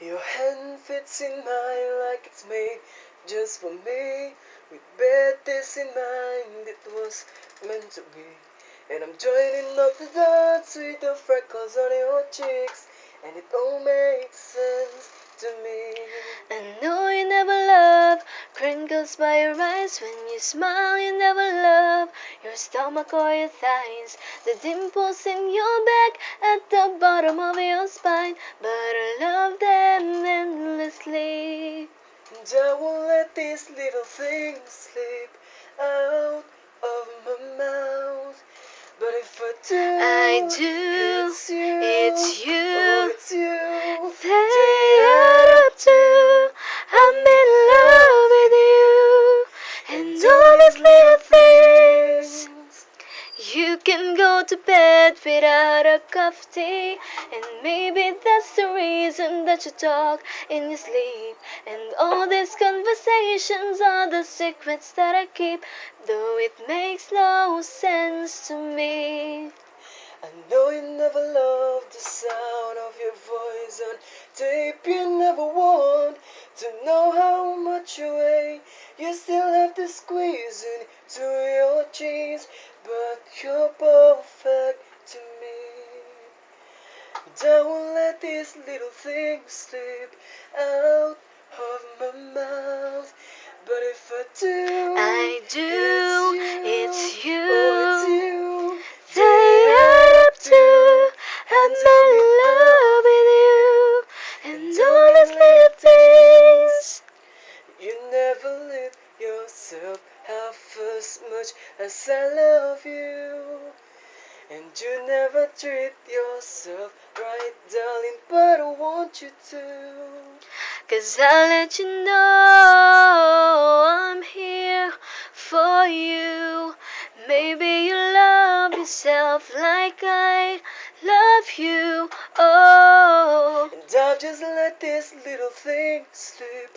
Your hand fits in mine like it's made just for me. With this in mind, it was meant to be. And I'm joining up the dots with the freckles on your cheeks, and it all makes sense to me. I know you never love crinkles by your eyes. When you smile, you never love your stomach or your thighs. The dimples in your back at the bottom of your spine, but I love them endlessly. And I won't let these little things slip out of my mouth. But if I do, it's you, it's you. oh, it's you. They add up to I'm in love with you. And all these little things. You can go to bed without a cup of tea, and maybe that's the reason that you talk in your sleep. And all these conversations are the secrets that I keep, though it makes no sense to me. I know you never loved the sound of your voice on tape. You never want to know how much you weigh. You still have to squeeze into your jeans, but you're perfect to me. And I won't let these little things slip out of my mouth. But if I do, I do, it's you. oh, it's you. They add up to I'm in love with you. And all these little things. You never let yourself half as much as I love you. And you never treat yourself right, darling, but I want you to. 'Cause I'll let you know I'm here for you. Maybe you love yourself like I love you. Oh, And I'll just let this little thing slip